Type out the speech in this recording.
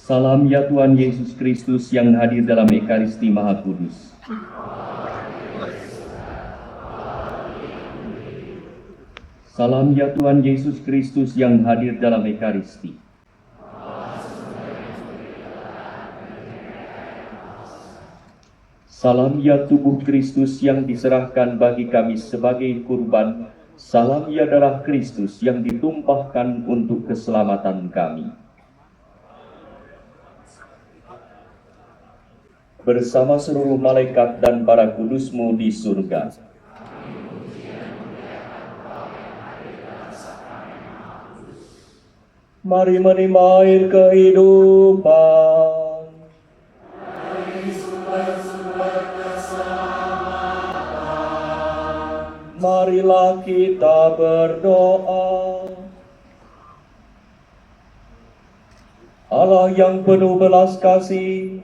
Salam ya Tuhan Yesus Kristus yang hadir dalam Ekaristi Maha Kudus. Salam ya Tuhan Yesus Kristus yang hadir dalam Ekaristi. Salam ya tubuh Kristus yang diserahkan bagi kami sebagai kurban. Salam ya darah Kristus yang ditumpahkan untuk keselamatan kami. Bersama seluruh malaikat dan para kudus-Mu di surga. Mari menerima air kehidupan. Marilah kita berdoa. Allah yang penuh belas kasih,